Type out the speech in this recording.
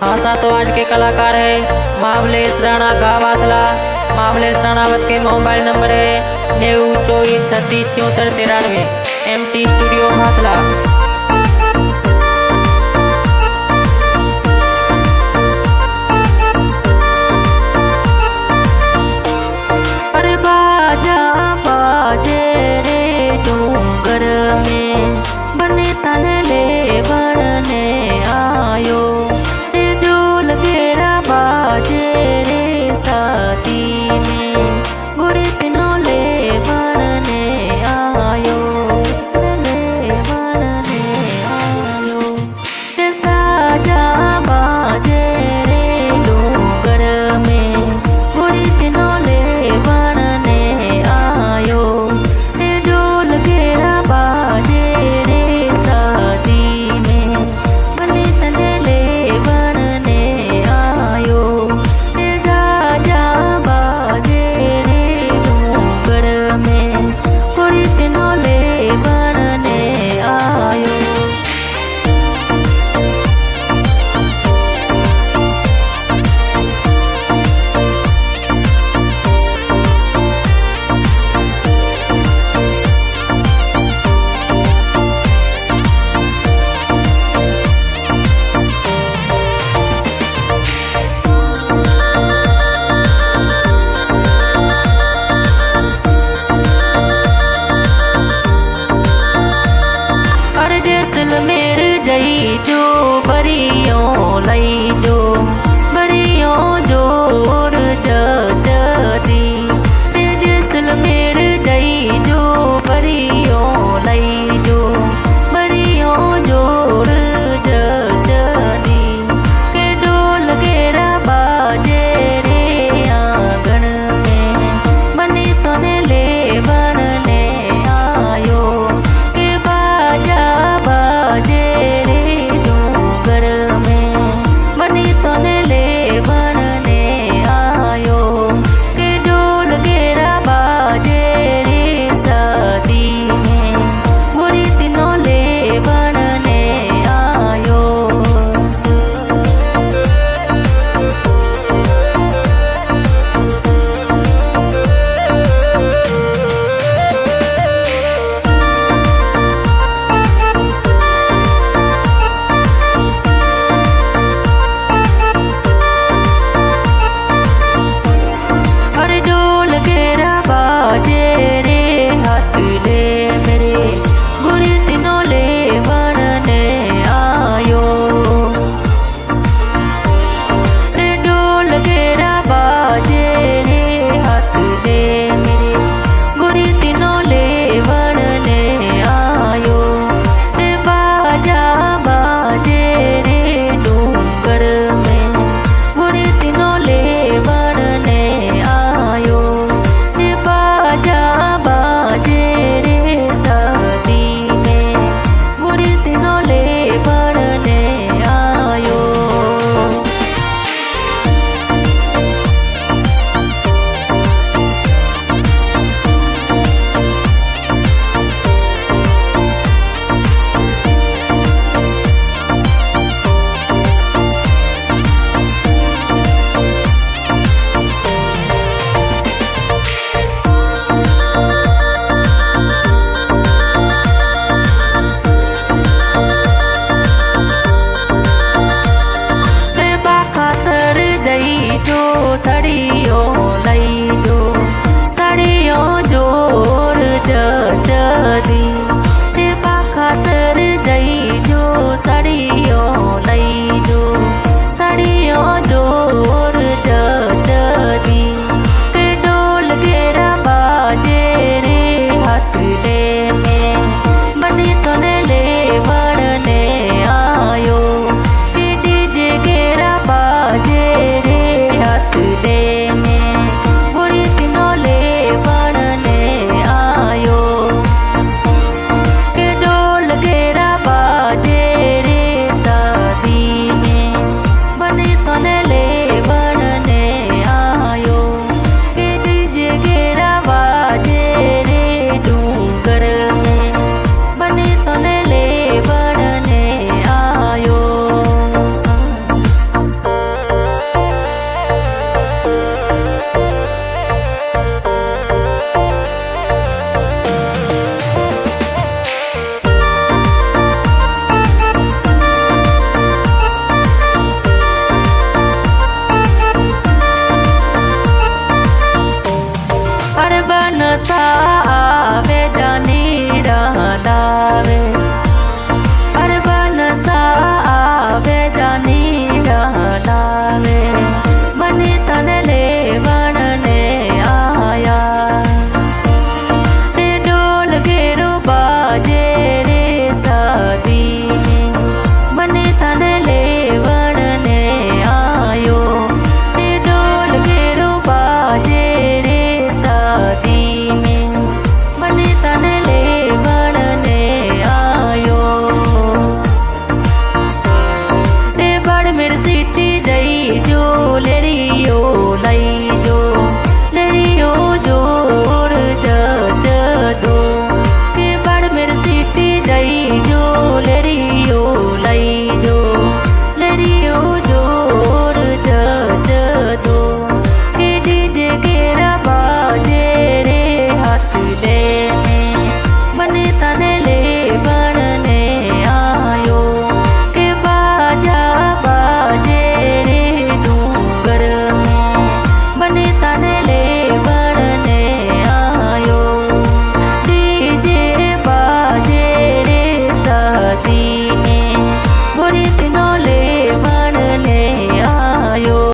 हाँ सा तो आज के कलाकार है महाबलेश राणा गावाथला। महाबलेश राणावत के मोबाइल नंबर है 9024367693। MT स्टूडियो हाथला। अरे बाजा बाजे रे डूंगर में बने तने ले बनने आयो रे ढोल गेरा बाजे रे शादी में गोरे तीनों ले बनने आयो ले बनने आयो रे साजा बाजे रे डूंगर में गोरे तीनों ले बनने आयो रे ढोल गेरा बाजे रे शादी में बने तने ले बनने आयो रे राजा बाजे रे डूंगर में गोरे तीनों ले बनने आयो। अरे जैसलमेर जई जो बरियों लई जो बरियों जोर जदी रे जैसलमेर जई जो बरियों लई जो बरियों जोर जदी के ढोल गेरा बाजे रे आंगन में बने तने ले बनने आयो के बाजा बाजे रे डूंगर में बने जहनावे।